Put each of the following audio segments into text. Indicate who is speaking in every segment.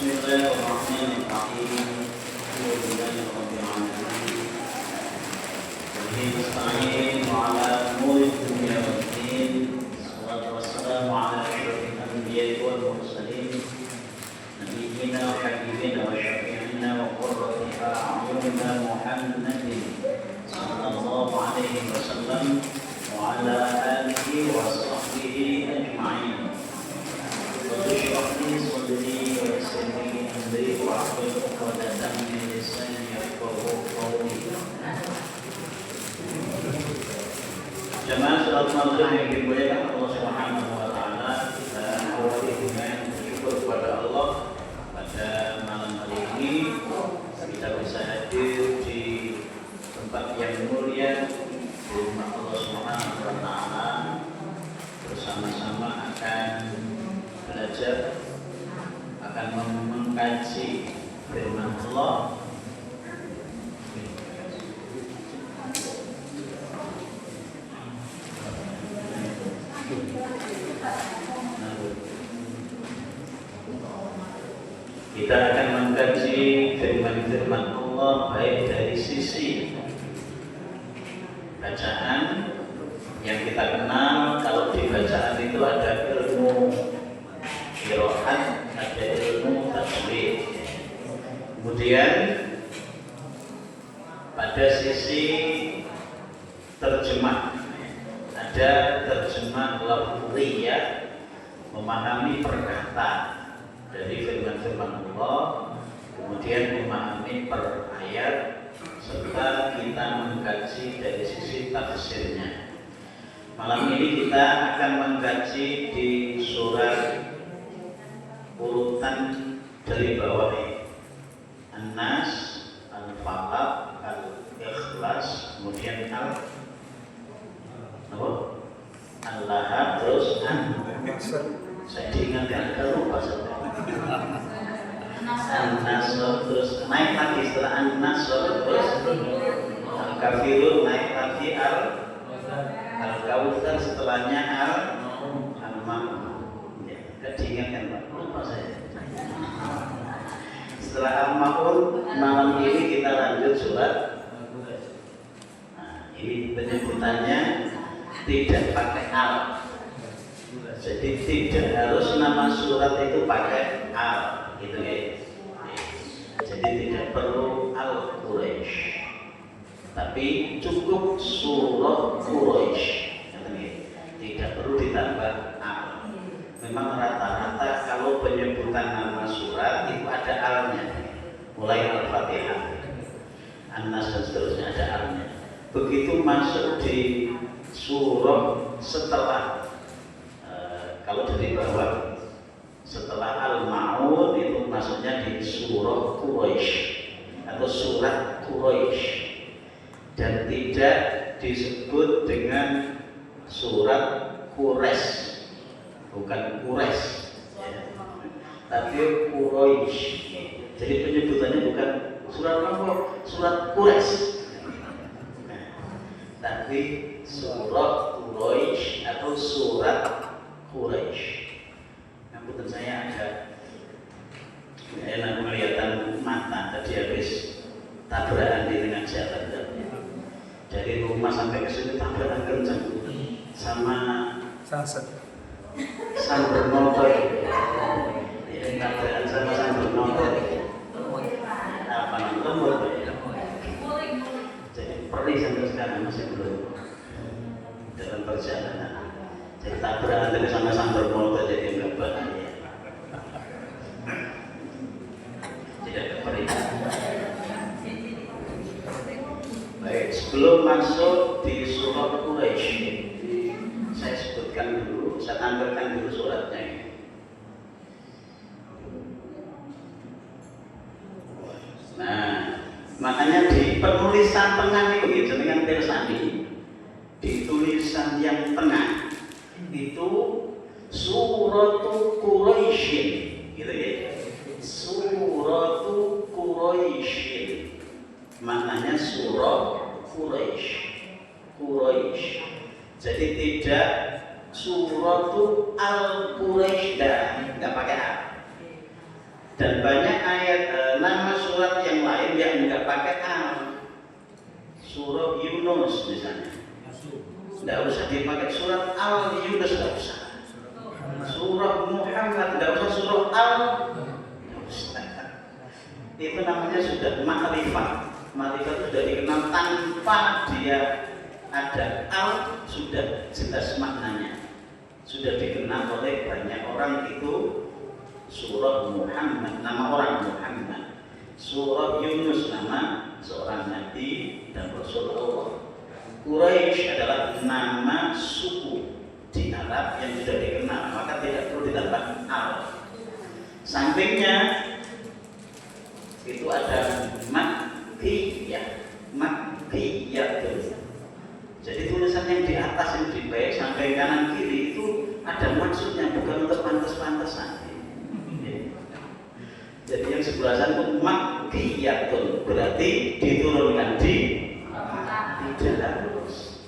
Speaker 1: Bismillahirrahmanirrahim. Alhamdulillahirrahmanirrahim. Wabihi nasta'in wa ala umuri dunya waddin. Wassalatu wassalamu ala asyrafil anbiya'i wal mursalin. Nabiyyina wa habibina wa syafi'ina wa qurrati a'yunina Muhammadin sallallahu alaihi wasallam wa ala alihi wa sahbihi ajma'in. اشرح لي صدري ويسر لي امري واحلل عقدة من لساني يفقهوا قولي. Jemaah salat maghrib yang dimuliakan Allah Subhanahu wa taala, kita awali dengan bersyukur kepada Allah pada malam hari ini kita bisa hadir di tempat yang mulia di rumah Allah Subhanahu wa taala, bersama-sama akan belajar, akan mengkaji firman Allah. Kita akan mengkaji firman-firman Allah baik dari sisi bacaan yang kita kenal. Kalau di bacaan itu ada ilmu qiraat, ada ilmu tajwid. Kemudian pada sisi terjemah ada terjemah lafziyah, memahami perkata dari firman-firman Allah, kemudian memahami per ayat, serta kita mengkaji dari sisi tafsirnya. Malam ini kita akan mengkaji di surat urutan dari bawah ini: An-Nas, Al-Falaq, Al-Ikhlas, kemudian Al-Lahab, terus saya diingatkan kalau lupa saja. An-Nasr, terus naik lagi setelah An-Nasr, terus Al-Kafirun, naik lagi Al-Kawthar, setelahnya Al-Ma'un. Diingatkan Pak, lupa saya. Setelah Al-Ma'un, malam ini kita lanjut surat. Nah, ini penyebutannya tidak pakai al. Jadi tidak harus nama surat itu pakai al, gitu ya. Jadi tidak perlu Al-Quraisy, tapi cukup surah Quraisy. Tidak perlu ditambah al. Memang rata-rata kalau penyebutan nama surat itu ada alnya, mulai Al-Fatihah, An-Nas dan seterusnya ada alnya. Begitu masuk di surah setelah kalau dari bawah setelah Al-Ma'un itu masuknya di surah Quraisy atau surat Quraisy, dan tidak disebut dengan surat Quraisy, bukan Quraisy ya, tapi Quraisy. Jadi penyebutannya bukan surat apa? Surat Quraisy, tapi surat Quraisy atau surat Quraisy. Namun saya ada enak kelihatan mata tadi habis tabrakan di tengah jalan. Dari rumah sampai ke sini tabrakan kencang sama sambar motor. Ya, tabrakan sama sambar motor. Apa namanya? Jadi perih sampai sekarang masih belum dalam perjalanan. Jadi tabrakan tadi sama sambar motor, jadi enggak bahaya. Tidak ada perih. Baik, sebelum masuk di surat Quraisy, saya sebutkan dulu, saya tampilkan dulu suratnya ini. Nah, makanya di penulisan tengah itu dengan tersandi, di tulisan yang tengah itu Suratul Quraisy, gitu ya. Suratul Quraisy, maknanya surah Quraisy. Jadi tidak Suratul Al-Quraisy, enggak pakai A. Dan banyak ayat nama surat yang lain yang enggak pakai al. Surah Yunus misalnya, tidak usah dipakai surat al Yunus, tidak usah. Surah Muhammad tidak usah, surah al tidak usah. Itu namanya sudah ma'rifat. Ma'rifat sudah dikenal tanpa dia ada al, sudah jelas maknanya. Sudah dikenal oleh banyak orang itu. Surah Muhammad, nama orang Muhammad. Surah Yunus, nama seorang nabi dan Rasulullah. Quraisy adalah nama suku di Arab yang sudah dikenal, maka tidak perlu ditambah al. Sampingnya itu ada Makkiyah, Makkiyah. Jadi tulisan yang di atas yang di bawah sampai kanan kiri itu ada maksudnya, bukan untuk pantas-pantasan. Jadi yang sebelah sana itu Makkiyatun, berarti diturunkan di tidak harus.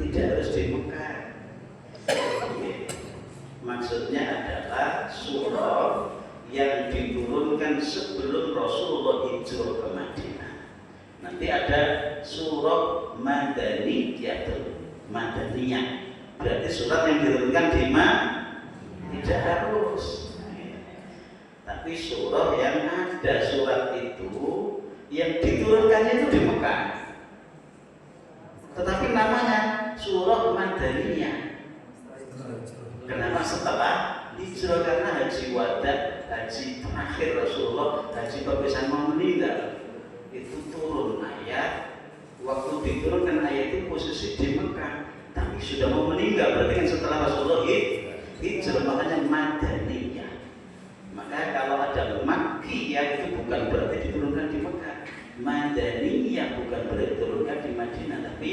Speaker 1: Tidak harus di Mekah. Maksudnya adalah surah yang diturunkan sebelum Rasulullah hijrah ke Madinah. Nanti ada surah Madaniyah, berarti surat yang diturunkan di tidak harus. Tapi surah yang ada surat itu yang diturunkannya itu di Mekah, tetapi namanya surah Madaniyah. Kenapa? Setelah hijrah, karena haji wada, haji terakhir Rasulullah, haji perpisahan mau meninggal, itu turun ayat. Waktu diturunkan ayat itu posisi di Mekah, tapi sudah mau meninggal, berarti kan setelah Rasulullah hijrah, makanya Madaniyah. Maka kalau ada Makkiyah itu bukan berarti diturunkan di Mekah. Madaniyah bukan berarti diturunkan di Madinah, tapi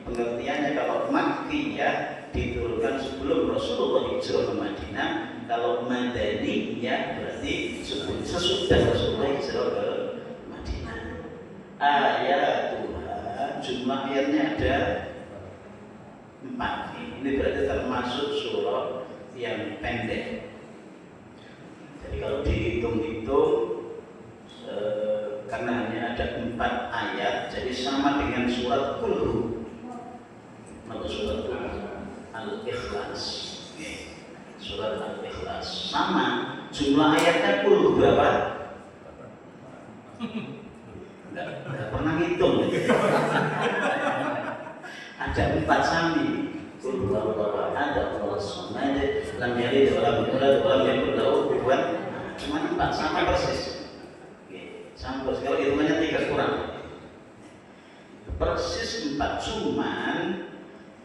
Speaker 1: pengertiannya kalau Makkiyah diturunkan sebelum Rasulullah hijrah ke Madinah, kalau Madaniyah berarti sesudah Rasulullah hijrah ke Madinah. Ayatuha, jumlah ayatnya ada 4. Ini berarti termasuk surah yang pendek. Jadi kalau dihitung-hitung karena hanya ada 4 ayat, jadi sama dengan surat Qul atau surat Al-Ikhlas. Surat Al-Ikhlas sama jumlah ayatnya Qul berapa? Enggak pernah ngitung. Ada 4 sami. Qul huwallahu ahad, Allahus samad, lam yalid wa lam yulad wa lam yakul lahu kufuwan ahad. Cuma 4 sama persis. Sama persis. Kalau hitungannya 3 kurang. Persis 4, cuman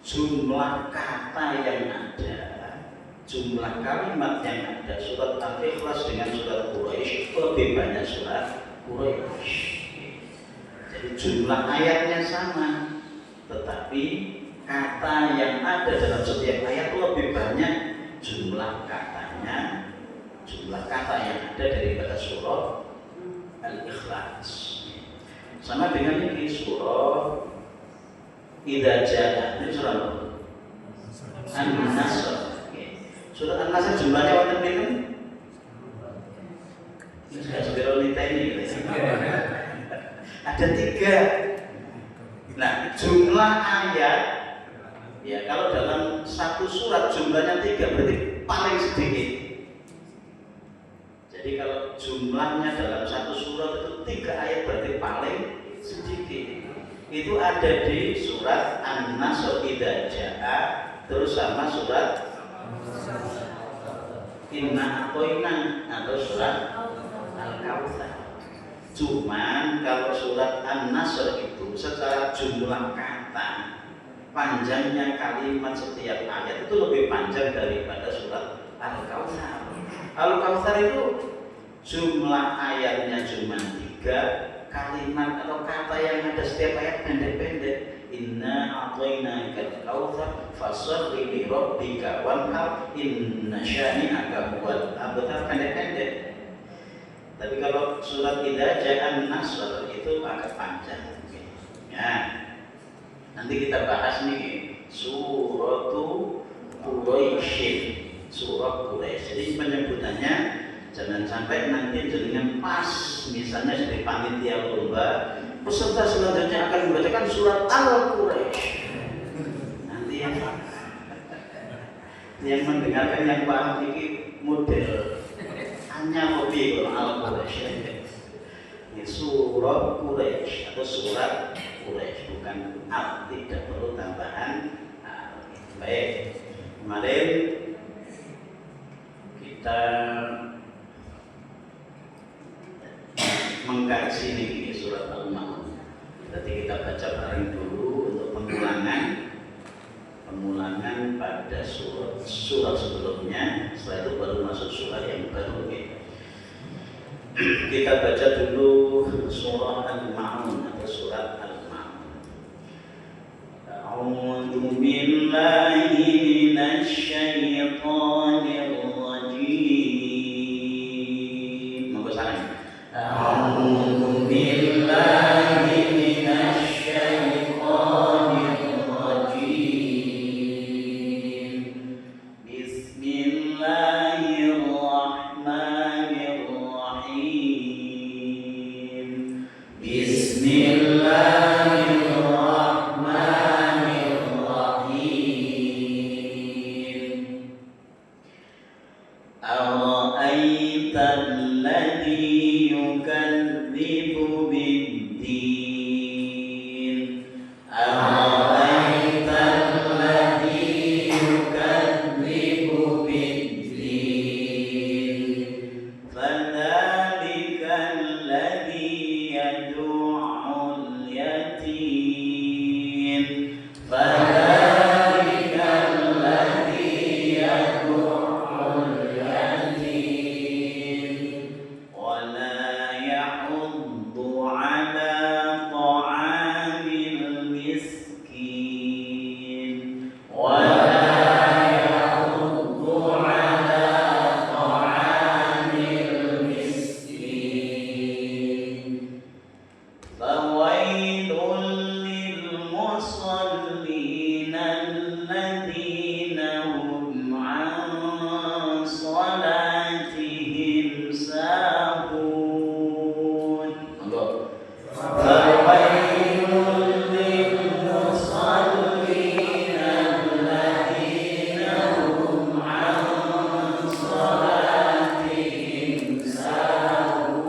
Speaker 1: jumlah kata yang ada, jumlah kalimat yang ada surat Al-Ikhlas dengan surat Quraisy lebih banyak surat Quraisy. Jadi jumlah ayatnya sama, tetapi kata yang ada dalam setiap ayat lebih banyak jumlah katanya, jumlah kata yang ada daripada surah Al-Ikhlas. Sama dengan ini surah Idza Jaa, ini surah An-Nasr. Surah An-Nasr jumlahnya wonten pinten? Sudah sebelumnya ini. Ada 3. Nah, jumlah ayat ya kalau dalam satu surat jumlahnya 3 berarti paling sedikit. Jadi kalau jumlahnya dalam satu surat itu 3 ayat berarti paling sedikit. Itu ada di surat An-Nasr Idza Jaa, terus sama surat Inna A'toina atau surat Al-Kautsar. Cuman kalau surat An-Nasr itu secara jumlah kata, panjangnya kalimat setiap ayat itu lebih panjang daripada surat Al-Kautsar. Al-Kautsar itu jumlah ayatnya cuma 3, kalimat atau kata yang ada setiap ayat pendek-pendek. Inna a'tainakal kautsar fasholli li rabbika wanhar inna syani'aka huwal abtar, pendek-pendek. Tapi kalau surat Idza Jaa An-Nasr itu agak panjang. Ya. Nanti kita bahas nih suratu Quraisy, surah Quraisy. Jadi penyebutannya Jangan sampai nanti jenengan pas misalnya sebagai panitia lomba, peserta selanjutnya akan membacakan surat Al-Quraisy. Nanti yang mendengarkan yang paham ini model hanya hobi kalau Al-Quraisy. Ini surat Quraisy atau surat Quraisy, bukan al, tidak perlu tambahan al. Baik, kemarin kita mengkaji ini surat Al-Ma'un. Berarti kita baca bareng dulu untuk pemulangan pada surat sebelumnya. Setelah itu baru masuk surat yang baru. Kita baca dulu surah Al-Ma'un atau surat Al-Ma'un. A'udzu billahi minasy syaithanir rajim. Monggo saran. A'udzu billahi minasy syaithanir rajim. Bismillahirrahmanirrahim. Bismillahirrahmanirrahim. Ara'aital ladzi yukadzibu bid-din. Ara'aital ladzi yukadzibu bid-din. Fadzalika alladzi yad'ul yatim. Fadzalika alladzi yad'ul yatim. Wa la yahuddu 'ala ta'amil miskin. Wa la yahuddu 'ala ta'amil miskin. Fawailul lil musallin alladzina hum 'an salatihim sahun. Fawailul lil musallin alladzina hum 'an salatihim sahun.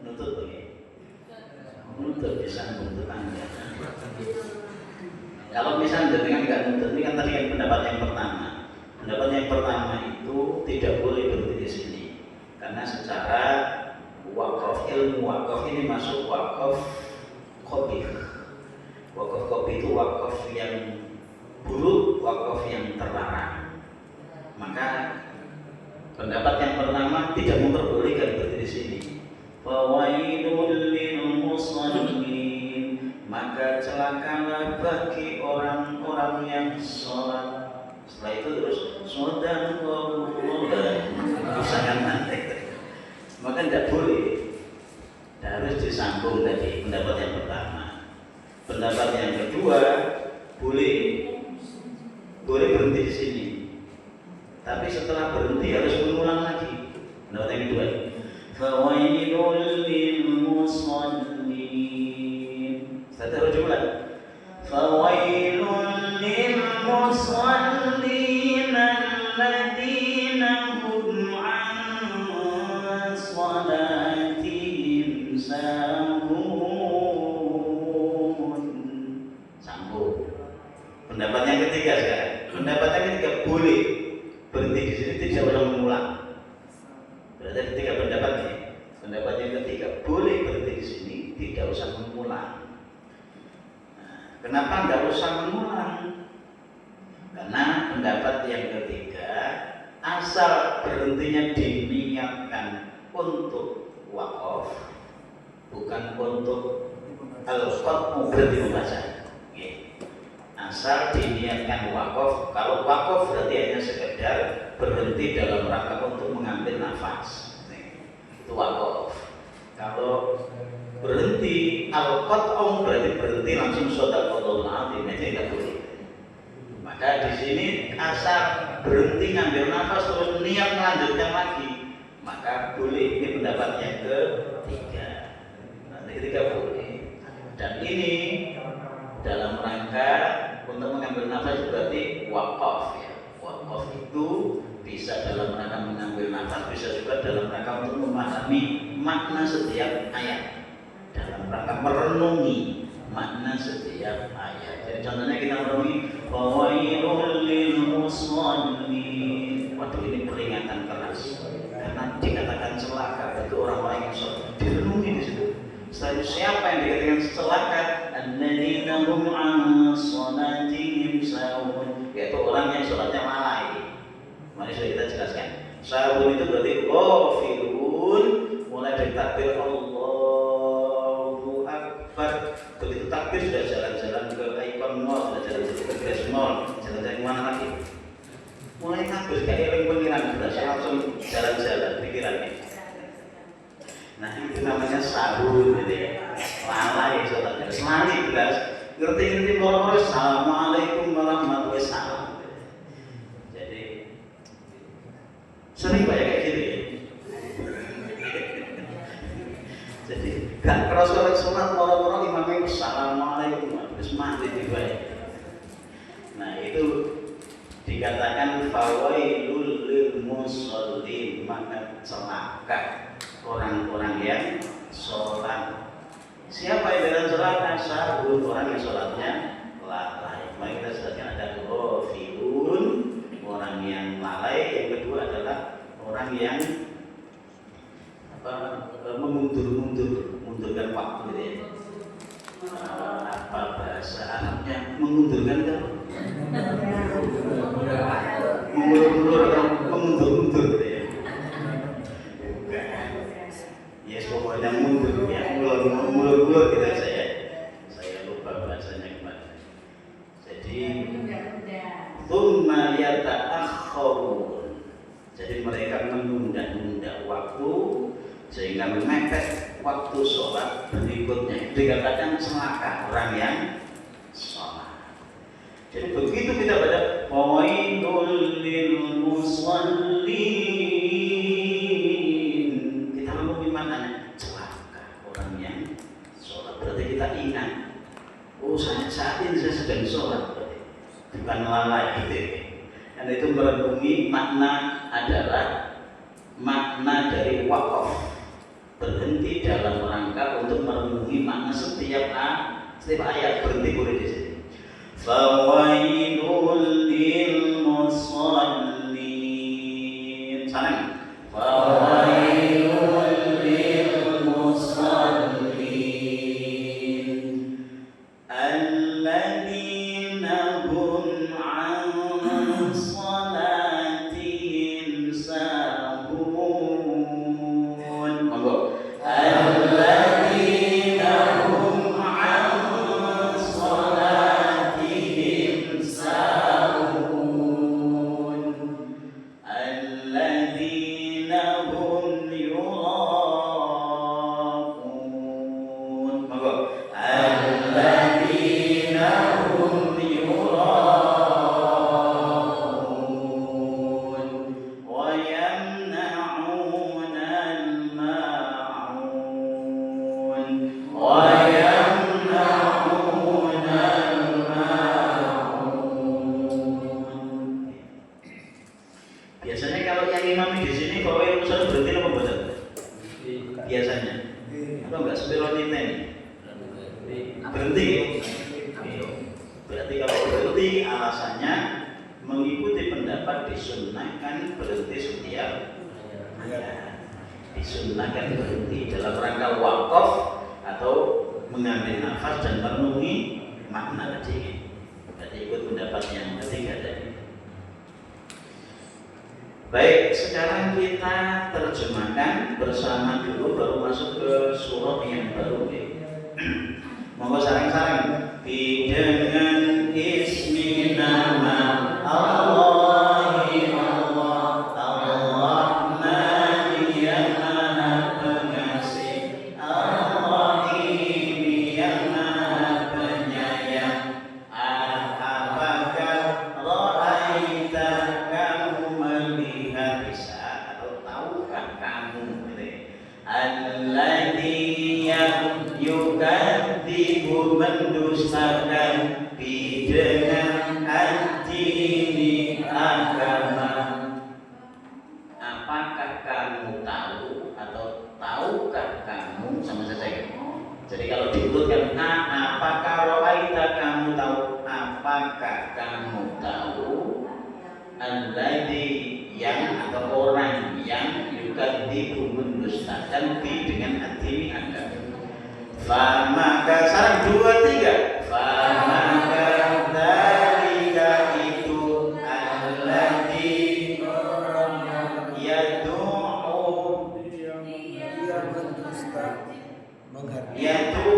Speaker 1: Nutup lagi. Nutup bisa nutup Anda. Kalau misalnya dengan nggak nutup, ini kan tadi yang pendapat yang pertama. Pendapat yang pertama itu tidak boleh berhenti di sini, karena secara wakaf ilmu wakaf ini masuk wakaf kopih. Wakaf kopih itu wakaf yang buruk, wakaf yang terlarang. Maka pendapat yang pertama tidak memperbolehkan berhenti di sini. Fawailul lil musallin, maka celakalah bagi orang-orang yang sholat. Setelah itu terus shadaqallah, misalkan nanti. Maka tidak boleh, harus disambung tadi pendapat yang pertama. Pendapat yang kedua, boleh berhenti di sini. Tapi setelah berhenti harus mengulang lagi. Pendapat yang kedua. Fawailul lil musallin. Saya terus ulang. Fawailul lil musallin alladzina hum 'an salatihim sahun. Sambung. Pendapat yang ketiga sekarang. Pendapat yang ketiga boleh berhenti di sini, tidak usah mengulang. Berarti ketiga pendapat ini. Pendapat yang ketiga boleh berhenti di sini, tidak usah mengulang. Kenapa tidak usah mengulang? Karena pendapat yang ketiga, asal berhentinya diniatkan untuk wakaf, bukan untuk al-qat'u, berarti membaca. Asal diniatkan wakaf. Kalau wakaf berarti hanya sekedar berhenti dalam rangka untuk mengambil nafas. Itu wakaf. Kalau berhenti al-qat'u berarti berhenti langsung shadaqallahul azim, itu tidak boleh. Maka di sini asal berhenti ngambil nafas terus niat melanjutkan lagi, maka boleh. Ini pendapat yang ketiga. Nanti ketiga boleh. Dan ini dalam rangka untuk mengambil nafas berarti wakaf ya. Wakaf itu bisa dalam rangka mengambil nafas, bisa juga dalam rangka untuk memahami makna setiap ayat, dalam rangka merenungi makna setiap ayat. Jadi contohnya kita merenungi fawailul lil musallin. Waduh, ini peringatan keras karena dikatakan celaka bagi orang-orang yang sholat. Direnungi di situ. Setelah siapa yang dikatakan celaka? Alladzina hum an sholatihim sahun, yaitu orang yang sholatnya lalai. Mari sudah kita jelaskan. Sahun itu berarti ghafilun, mulai dari takbir Allahu Akbar. Begitu takbir sudah jalan-jalan ke ikon mall, sudah jalan-jalan ke Grace Mall, jalan-jalan kemana lagi? Mulai takbir kayak eling pengiran, sudah saya langsung jalan-jalan pikirannya. Nah itu namanya sahur gitu ya. Lalai sholatnya, selali jelas. Ngerti-ngerti moro-moro assalamualaikum warahmatullahi wabarakatuh. Jadi sering banyak kayak gitu ya. Jadi gak kerasa sholat moro-moro imamnya assalamualaikum terus mati juga ya. Nah itu dikatakan fawailul lil musallin, maka celaka orang-orang yang sholat. Siapa yang dengan celaka? Sahur, orang yang sholatnya lalai. Mari kita jelaskan, ada ghafilun, orang yang lalai. Yang kedua adalah orang yang mundurkan waktu gitu ya. Apa bahasa Arabnya mengundurkan kan? Mengundur gitu ya. Ya pokoknya mundur ya, mulur gitu saya lupa bahasanya kemarin. Jadi tsumma yata'akhkharun, jadi mereka menunda-nunda waktu sehingga memepet waktu sholat berikutnya. Dikatakan celaka orang yang sholat. Jadi begitu kita baca fawailul lil musallin, kita ingat, oh saat ini saya sedang sholat, bukan lalai gitu. Dan itu merenungi makna adalah makna dari wakaf, berhenti dalam rangka untuk merenungi makna setiap ayat. Berhenti boleh di sini. Fawailul lil musallin. Sana. Fawailul lil musallin. Disunnahkan berhenti dalam rangka wakaf atau mengambil nafas dan merenungi makna tadi. Berarti ikut pendapat yang ketiga tadi. Baik, sekarang kita terjemahkan bersama dulu, baru masuk ke surah yang baru. Monggo sareng-sareng dengan ismi nama Allah. kamu tahu alladzi yang atau orang yang yukadzibu mendustakan dengan hati Anda. Famaka salam 2 3. Famaka dzalika itu alladzi yad'u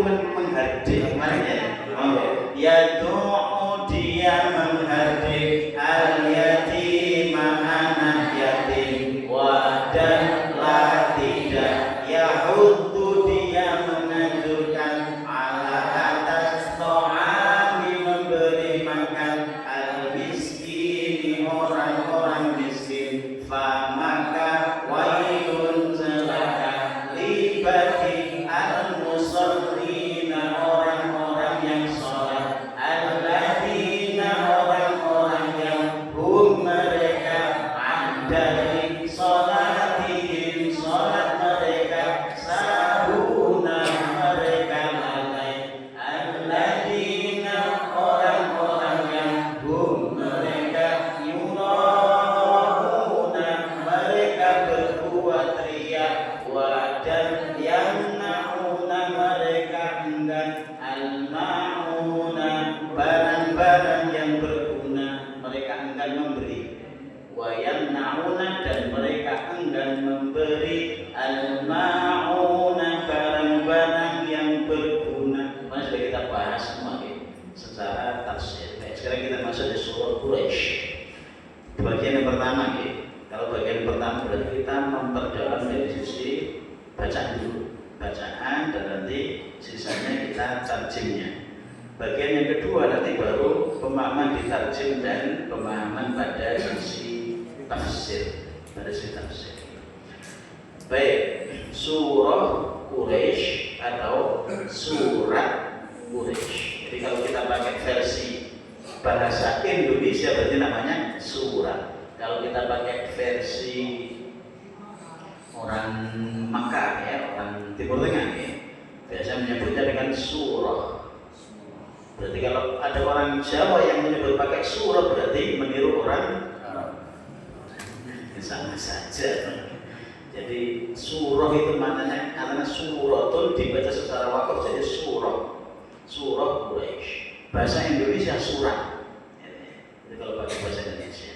Speaker 1: menghardik yad'u dia menghardik al-yatima anak yatim wa dan la tidak yahuddu dia menganjurkan ala atas ta'ami memberi makan al-miskini orang-orang miskin. Famaka wailun celaka libati al-musallina orang-orang yang sholat alladzina orang-orang yang hum mereka dari sholatihim sholat mereka sahuna mereka lalai alladzina orang-orang yang hum mereka yura'una mereka berbuat riya wadan yang na'una mereka enggan al-ma'una barang-barang yang berguna mereka enggan memberi wa yamna'una dan mereka enggan memberi al-ma'una barang-barang yang berguna. Mana sudah kita bahas semua secara tafsir. Sekarang kita masuk di surah Quraisy. Bagian yang pertama kalau bagian pertama berarti kita memperdalam dari sisi bacaan dulu, bacaan dan nanti sisanya kita tarjimnya. Bagian yang kedua nanti baru pemahaman di tarjim dan pemahaman pada sisi tafsir, Baik, surah Quraisy atau surat Quraisy. Jadi kalau kita pakai versi bahasa Indonesia berarti namanya surat. Kalau kita pakai versi orang Makkah orang Timur Tengah biasa menyebutnya dengan surah. Berarti kalau ada orang Jawa yang menyebut pakai surah berarti meniru orang sama saja. Jadi surah itu maknanya karena suratun dibaca secara wakaf jadi surah Quraisy. Bahasa Indonesia surat. Jadi kalau pakai bahasa Indonesia.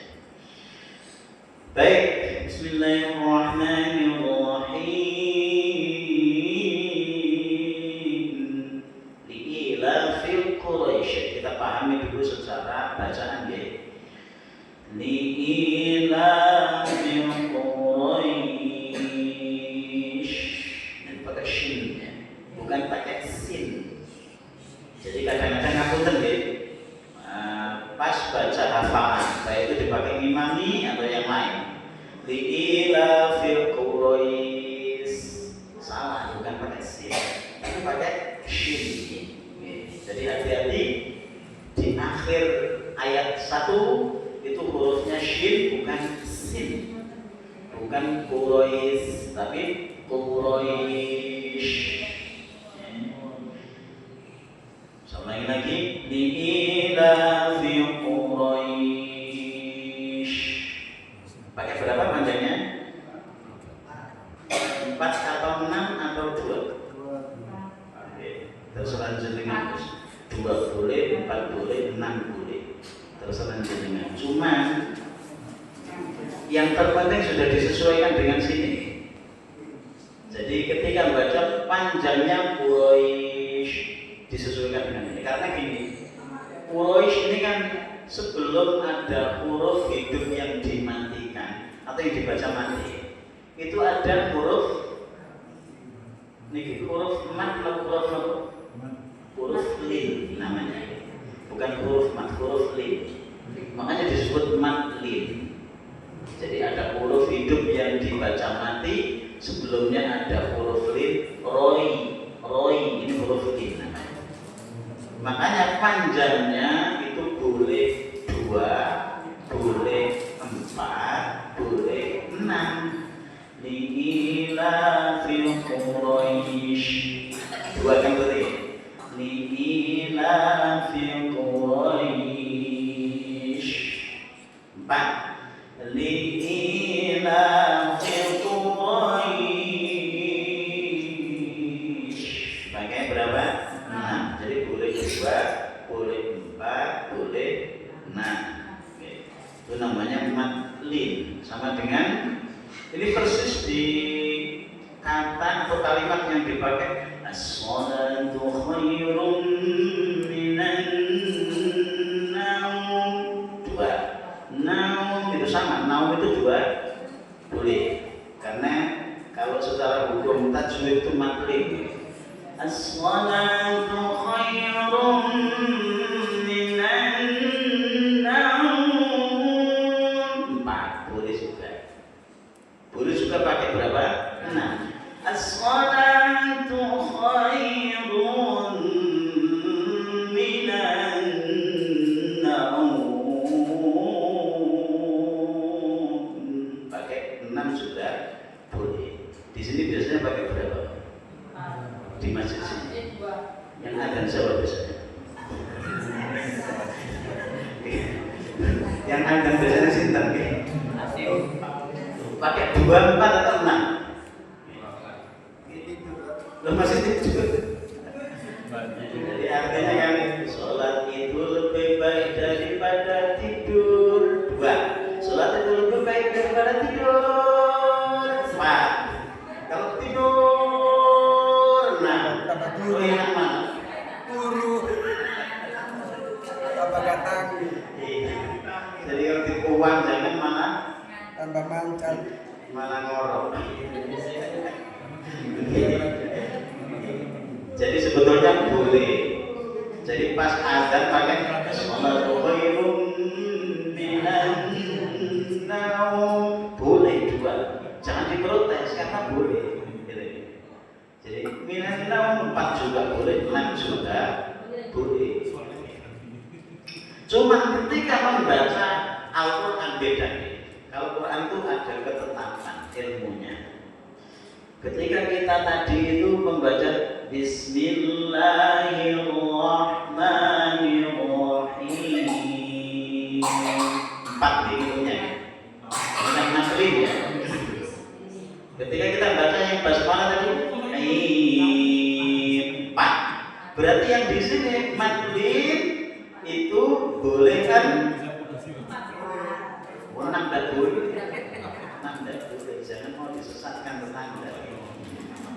Speaker 1: Baik, Bismillahirrahmanirrahim. Li'ilafil Quraisy. Kita pahami dulu secara bacaan Li'ilafil Quraisy. Ini pakai shin bukan pakai sin. Jadi kadang-kadang ngapunten pas baca hafalan, baik itu dipakai imami atau yang lain. Li'ilafil Quraisy salah, bukan pakai sin, tapi pakai shin. Jadi hati-hati di akhir ayat 1 itu hurufnya shin bukan sin, bukan Quraisy tapi Quraisy. Sama lagi li'ilafi Quraisy. Pakai berapa panjangnya? 4 atau 6 atau 2? Oke, terserah jenengan. 2 boleh, 4 boleh, 6 boleh. Terserah jenengan. Cuman yang terpenting sudah disesuaikan dengan sini. Jadi ketika baca panjangnya Quraisy disesuaikan dengan ini. Karena gini, Quraisy ini kan sebelum ada huruf hidup yang dimatikan atau yang dibaca mati, itu ada huruf niki, huruf mat atau huruf lin namanya, bukan huruf mat, huruf lin. Makanya disebut mat lin. Jadi ada huruf hidup yang dibaca mati, sebelumnya ada huruf lin, roi ini huruf lin namanya. Makanya panjangnya itu boleh 2, boleh 4, boleh 6. Li'ilafil Quraisy. 2 kan berarti. Li'ilafil Quraisy. 4. Li'ilafil Quraisy. Pakai berapa? 6. Jadi boleh 2, boleh 4, boleh 6. Oke. Itu namanya madlin. Sama dengan ini persis di kata atau kalimat yang dipakai as-salatu khairum minan naum. 2. Naum itu sama, naum itu 2 boleh. Karena kalau secara hukum tajwid itu madlin. As-salatu khairum minan naum. 4 boleh juga. Boleh juga pakai berapa? 6. As-salatu khairun minan naum. Pakai 6 sudah boleh. Di sini biasanya pakai berapa? Di masjid sini. Yang akan jawab biasanya. Yang akan biasanya sinten nggih? Pakai 2, 4 atau 6? Lo masih tidur. Jadi artinya kan sholat itu lebih baik daripada tidur. 2. Sholat itu lebih baik daripada tidur. 4. Kalau tidur, nah, lo yang mana?
Speaker 2: Turu. Tambah datang.
Speaker 1: Jadi kalau dikuang jangan mana?
Speaker 2: Tambah mancat.
Speaker 1: Malah ngorok. Jadi sebetulnya boleh. Jadi pas azan pakai sholatu khairum minan naum. Boleh 2. Jangan diprotes karena boleh. Jadi minan naum 4 juga boleh, 6 juga boleh. Cuma ketika membaca Al-Quran beda. Kalau Quran itu ada ketetapan ilmunya. Ketika kita tadi itu membaca Bismillahirrahmanirrahim 4 ilmunya. Bukan nasrin ya. Ketika kita baca yang basmalah tadi 4. Berarti yang di sini madlin itu boleh kan? 6 tidak boleh. 6 tidak boleh. Jangan mau disesatkan tetangga.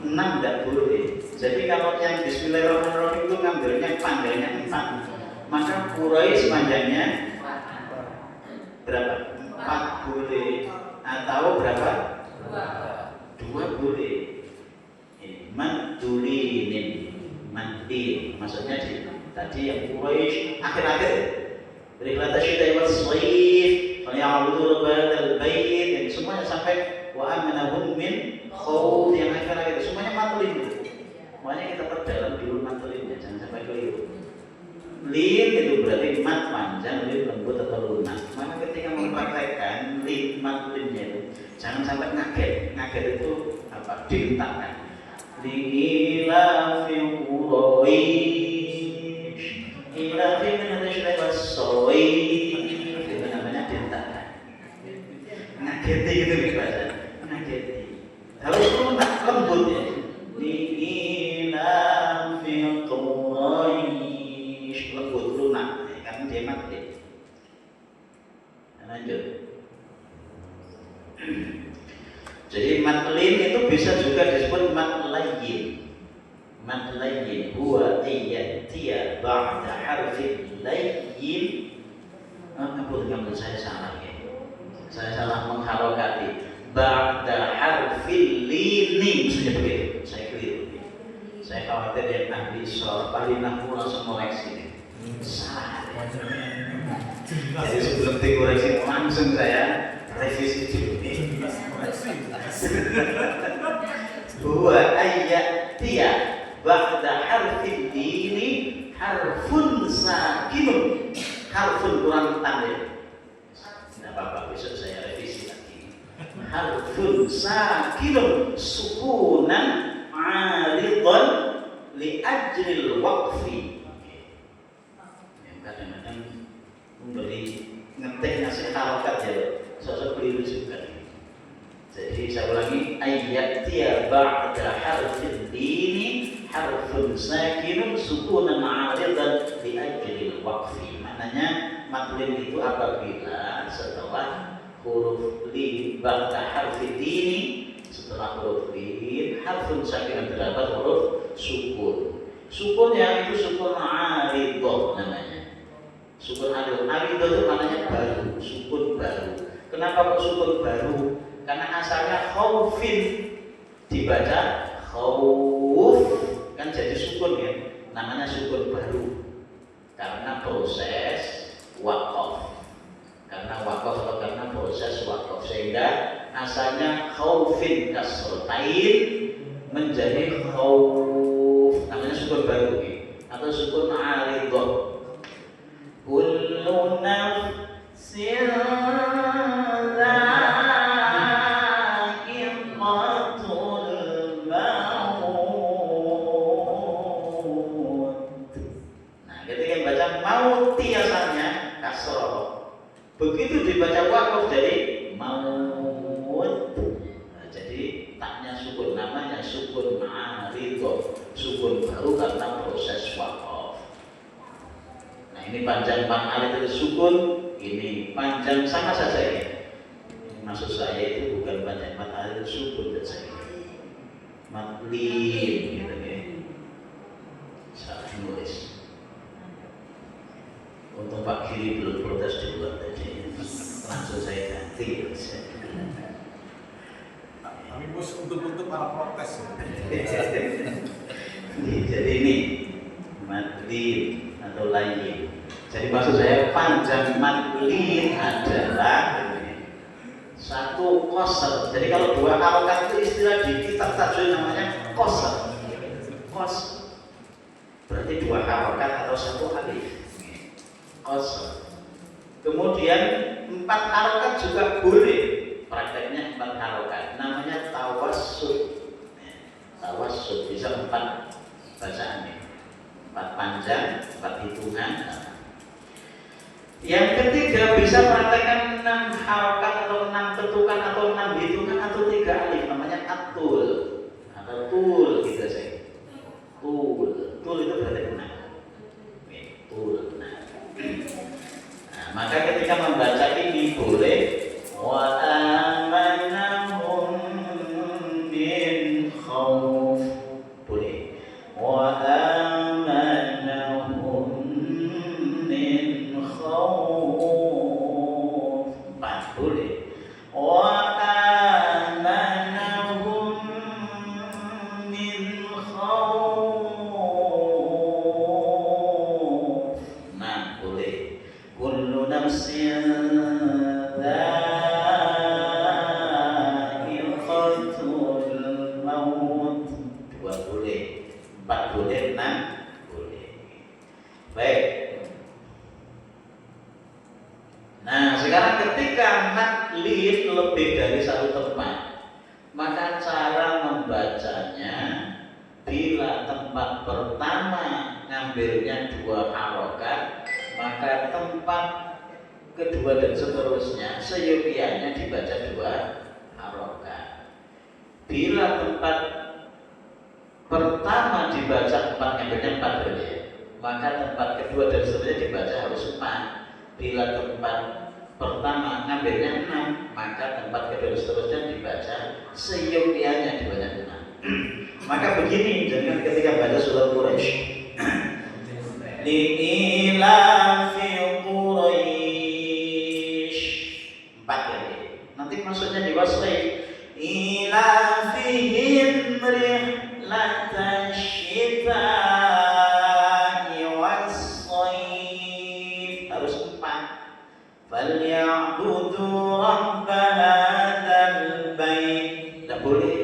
Speaker 1: 6 tidak boleh. Jadi kalau yang Bismillahirrahmanirrahim itu ngambilnya panjangnya 4, maka Quraisy panjangnya berapa? 4 boleh. Atau berapa? 2 boleh. Madulinin, madin. Maksudnya tadi yang Quraisy akhir-akhir Rihlat asyidai was-shaif Ya'budu rabbal bait, yang semuanya sampai wa amanahum min khawf yang akhir-akhir semuanya madlin. Semuanya kita perdalam dulu madlinnya, jangan sampai keliru. Lin itu berarti mat panjang, lin lembut atau lunak. Maka ketika mempraktekkan lin madlinnya itu jangan sampai ngaget. Ngaget itu apa? Dihentakkan. Ila fi Quraisy ila fi min asyidai was-shaif. Itu namanya dihentakkan. Ngageti gitu bahasa. Ngageti. Kalau lunak lembut ya. Ila fi Quraisy lembut lunak karena dia mati. Lanjut. Jadi madlin itu bisa juga disebut madlayyin. Madlayyin huwa iyatiya ba'da harfin layyin. Ampun saya salah ya. Saya salah mengharokati. Ba'da harfin lini maksudnya begitu. Saya keliru. Saya khawatir yang ahli soal palinah langsung koreksi. Salah. Jadi sebelum dikoreksi langsung saya revisi dulu. Huwa ayyatiya ba'da harfin ini harfun sakinun. Harfun kurang tanda. Tidak apa-apa, besok saya revisi lagi. Harfun sakinun sukunan aridhan li ajril waqfi. Kadang-kadang memberi ngetik ngasih harokat ya sakinun sukunan aridan di ajlil waqfi. Maknanya maklin itu apabila setelah huruf li ba'da harfi dini, setelah huruf li harfun sakinun terdapat huruf sukun. Sukunnya itu sukun aridah namanya. Sukun aridah itu maknanya baru, sukun baru. Kenapa kok sukun baru? Karena asalnya khaufin dibaca khauf, kan jadi sukun ya, namanya sukun baru karena proses waqaf, karena proses waqaf, sehingga asalnya khaufin kasrotain menjadi khauf, namanya sukun baru ya, atau sukun aridah. Kullu nafsin mauti asalnya kasroh, begitu dibaca wakaf jadi maut. Nah, jadi taknya sukun, namanya sukun ma'aridoh, sukun baru karena proses wakaf. Nah ini panjang ma'aridoh sukun, ini panjang sama saja ya. Maksud saya itu bukan panjang ma'aridoh sukun dan saya matlin gitu ya. Salah nulis. Untuk Pak Kiri belum protes duluan tadi, langsung saya ganti.
Speaker 2: Tapi bos untuk para protes.
Speaker 1: Jadi ini madlin atau lain. Jadi maksud saya panjang madlin adalah satu qasr. Jadi kalau dua harokat itu istilah di kitab tajwid namanya qasr. Qasr berarti dua harokat atau satu alif. Qasr. Kemudian 4 harokat juga boleh. Prakteknya 4 harokat. Namanya tawassul. Tawassul bisa 4 bacaan nih. 4 panjang, 4 hitungan. Yang ketiga bisa praktekkan 6 harokat atau 6 ketukan atau 6 hitungan atau 3 alif. Namanya atul atau tul gitu saja. Tul itu berarti benar. Tul. Nah, maka ketika membaca ini boleh wa amanahum min khauf, boleh wa amanahum min khauf, boleh wa amanahum min khauf. Nah boleh kullu nafsin dha'iqatul maut, 2 boleh, 4 boleh, 6 boleh. Baik. Nah sekarang ketika madlin lebih dari satu tempat, maka cara membacanya bila tempat pertama ngambilnya 2 harokat, maka tempat kedua dan seterusnya seyogianya dibaca 2 harokat. Bila tempat pertama dibaca 4 ngambilnya 4 boleh, maka tempat kedua dan seterusnya dibaca harus 4. Bila tempat pertama ngambilnya 6, maka tempat kedua dan seterusnya dibaca seyogianya dibaca 6. Maka begini, jangan ketika baca surat Quraisy li'ilafi Quraisy 4 kali. Nanti maksudnya diwasli ilafihim rihlatash syita'i was-shayf, harus 4. Falyabudu rabb hadzal bait, tidak boleh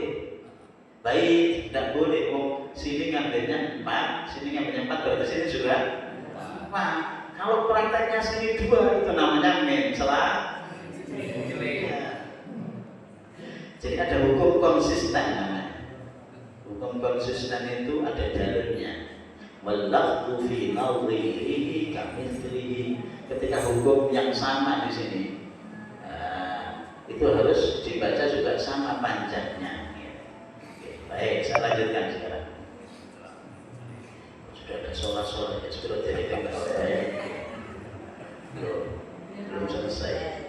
Speaker 1: bait, tidak boleh. Sini ngambilnya 4, sini ngambilnya 4, berarti sini juga 4. Kalau prakteknya sini 2, itu namanya mencela. Jadi ada hukum konsisten namanya. Hukum konsisten itu ada dalilnya. Wallafdu fi nadhirihi kamitslihi. Ketika hukum yang sama di sini, itu harus dibaca juga sama panjangnya. Baik, saya lanjutkan sekarang. Sudah ada sholat-sholat ya sebelum jadi enggak bayar. Belum selesai.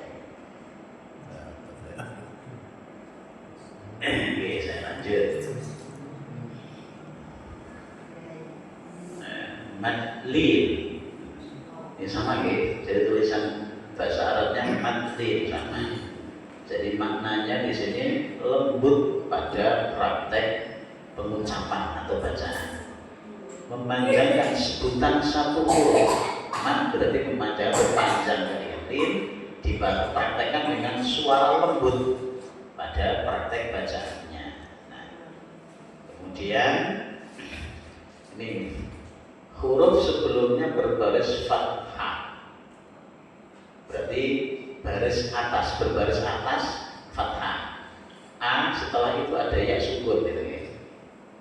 Speaker 1: Oke, saya lanjut. Madlil. Ini sama gitu. Jadi tulisan bahasa Arabnya madlil sama. Jadi maknanya di sini lembut pada praktek pengucapan atau bacaan. Memanjangkan sebutan satu huruf. Mad berarti memanjang berpanjang dari lil, dipraktekkan dengan suara lembut pada praktek bacaannya. Nah, kemudian ini huruf sebelumnya berbaris fathah, berarti berbaris atas fathah. A setelah itu ada ya sukun gitu ya.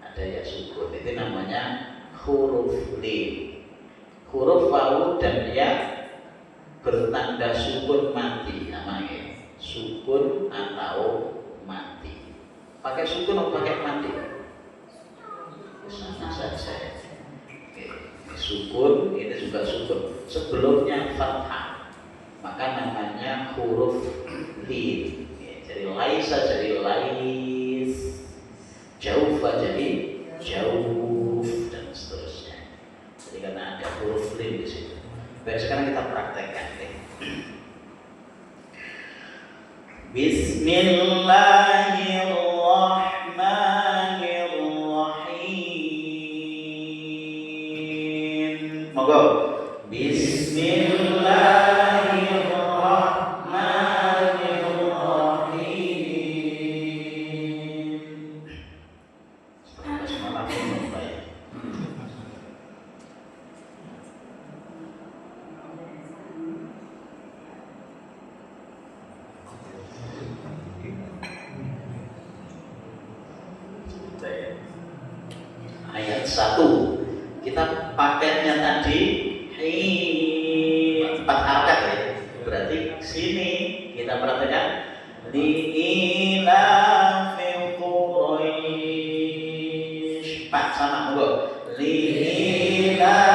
Speaker 1: Ada ya sukun, itu namanya huruf lil. Huruf wawu dan ya bertanda sukun mati namanya. Sukun atau mati. Pakai sukun atau pakai mati? Sama saja. Oke. Ini sukun, ini juga sukun. Sebelumnya fathah, maka namanya huruf lil. Jadi laisa jadi lais, jaufa jadi jauf, dan seterusnya. Jadi karena ada huruf lil di situ. Baik, sekarang kita praktekkan. Bismillahirrahmanirrahim. Monggo. Bismillahirrahmanirrahim. Setelah basmalah mulai. Ayat 1 kita paketnya tadi 4 harakat ya, berarti sini kita perhatikan li'ilafil Quraisy, Pak sama monggo, li'ilafil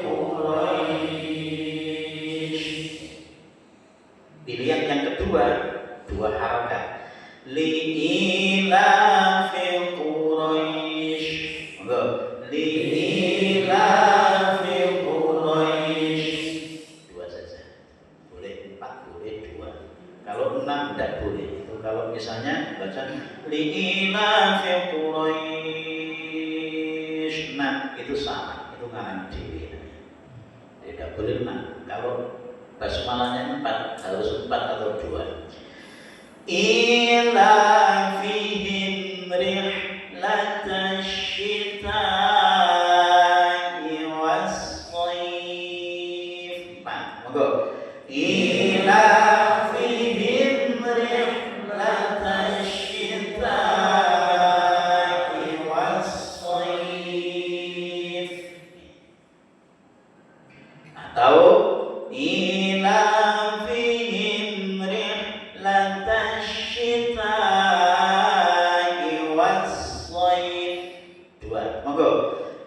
Speaker 1: Quraisy. Dilihat yang kedua 2 harakat, li'ilafil Quraisy, monggo, li'ilafil Quraisy. 2 saja. Boleh 4, boleh 2. Kalau 6 tidak boleh. Itu kalau misalnya baca li'ilafil Quraisy. Nah, itu sama. Itu ngarang dewi. Tidak boleh 6. Kalau basmalahnya 4, harus 4 atau 2. Ilafihim rihlatash syita'i was-shayf. Monggo. Ilafihim rihlatash syita'i was-shayf. Atau ilafihim rihlatash syita'i was-shayf. 2. Monggo.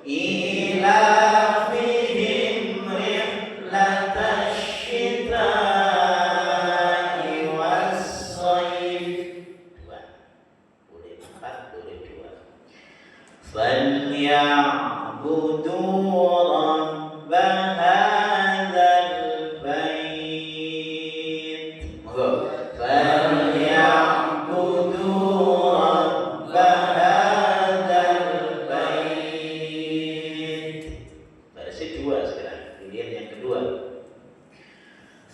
Speaker 1: Ilafihim rihlatash syita'i was-shayf. 2. Boleh 4, boleh 2. Falyabudu rabb hadzal bait. Monggo. Falyabudu rabb hadzal bait. Barisnya 2 sekarang. Pilihan yang kedua.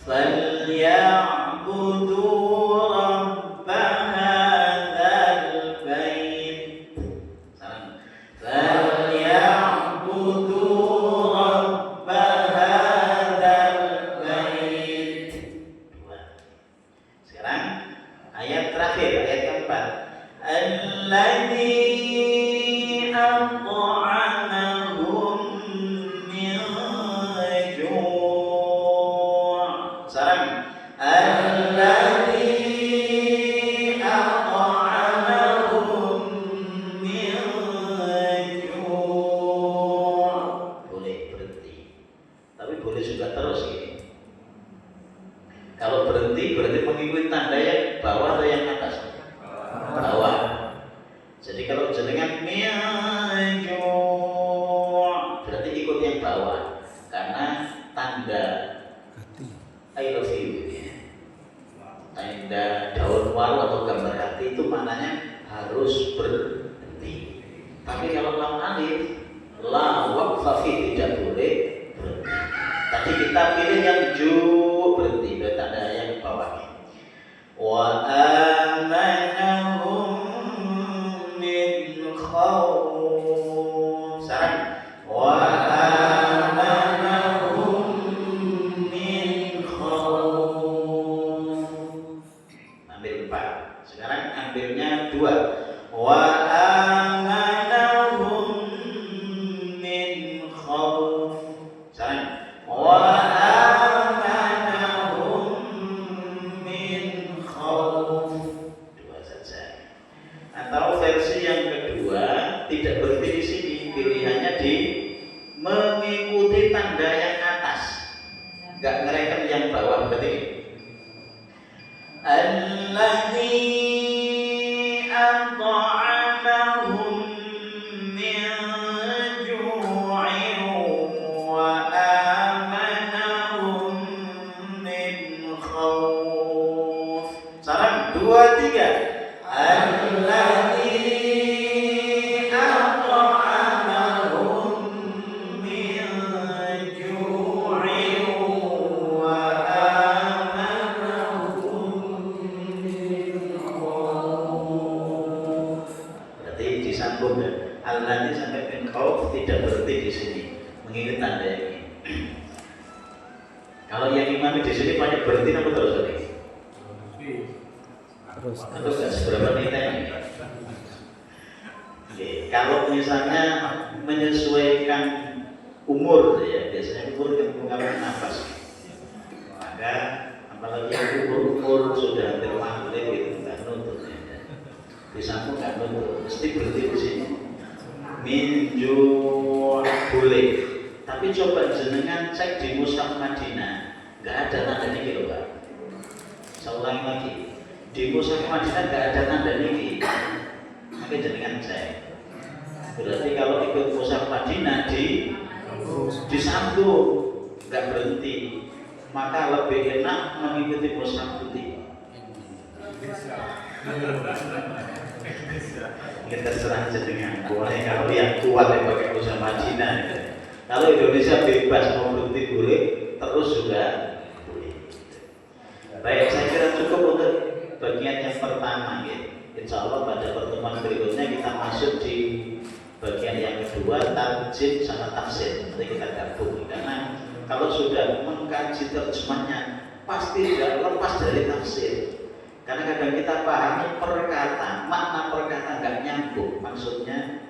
Speaker 1: Falyabudu rabb hadzal bait. Salam. Falyabudu rabb hadzal bait. 2. Sekarang ayat terakhir, ayat keempat. Alladzi at'amahum min ju'. Sekarang alladzi Kalau berhenti mengikuti tanda yang bawah atau yang atas? Bawah. Jadi kalau jenengan mi'ju berarti ikut yang bawah, karena tanda I love you ya. Tanda daun waru atau gambar hati itu maknanya harus berhenti. Tapi kalau lam alif la waqfa fi tidak boleh berhenti. Tadi kita pilih yang ju berhenti, berarti tanda yang bawah. Wa amanahum min khawf. Sekarang wa amanahum min khawf. Ambil 4. Sekarang ambilnya 2. Wa amanahum min khawf. Sekarang wa amanahum min khawf. 2 saja. Atau versi yang kedua tidak berhenti di sini, pilihannya di mengikuti tanda yang atas, nggak ngereken yang bawah. Berarti alladzi at'amahum min ju'in wa amanahum min khawf. Salam 2 3. Alladzi at'amahum min ju'in wa amanahum min khawf. Berarti disambung ya. Alladzi sampai min khawf tidak berhenti di sini, mengingat tanda ini. Kalau yang imami di sini banyak berhenti apa terus tadi?
Speaker 3: Terus
Speaker 1: Atau nggak seberapa nilai? Oke, kalau misalnya menyesuaikan umur ya, biasanya umur yang mengalami nafas, maka apalagi yang umur sudah hampir maghrib itu nggak nuntut ya. Di samping nggak nuntut, mesti berhenti di sini. Minju boleh, tapi coba jenengan cek di Mushaf Madinah, nggak ada tanda niki loh Pak. Saya ulangi lagi, di Mushaf Madinah nggak ada tanda niki, maka jenengan cek. Berarti kalau ikut Mushaf Madinah disambung, nggak berhenti, maka lebih enak mengikuti Mushaf Putih. Kita terserah jenengan. Boleh kalau yang kuat yang pakai Mushaf Madinah. Kalau Indonesia bebas mau berhenti boleh, terus juga boleh. Baik, saya kira cukup untuk bagian yang pertama ya. Insya Allah pada pertemuan berikutnya kita masuk di bagian yang kedua, tarjim sama tafsir. Nanti kita gabung, karena kalau sudah mengkaji terjemahnya pasti tidak lepas dari tafsir. Karena kadang kita pahami perkataan, makna perkataan nggak nyambung, maksudnya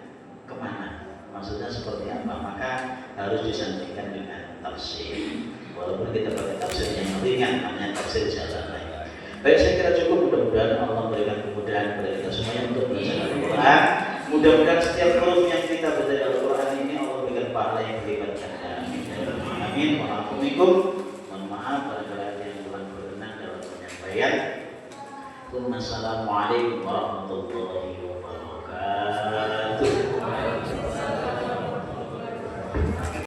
Speaker 1: kemana, maksudnya seperti apa, maka harus disandingkan dengan tafsir. Walaupun kita pakai tafsir yang ringan, namanya tafsir jalan lain. Baik, saya kira cukup. Mudah-mudahan Allah memberikan kemudahan kepada kita semuanya untuk belajar Al-Quran. Mudah-mudahan setiap huruf yang kita baca dari Al-Quran ini Allah berikan pahala yang berlipat ganda. Amin. Waalaikumsalam. Mohon maaf pada yang telah berkenan dalam penyampaian. Assalamualaikum warahmatullahi wabarakatuh.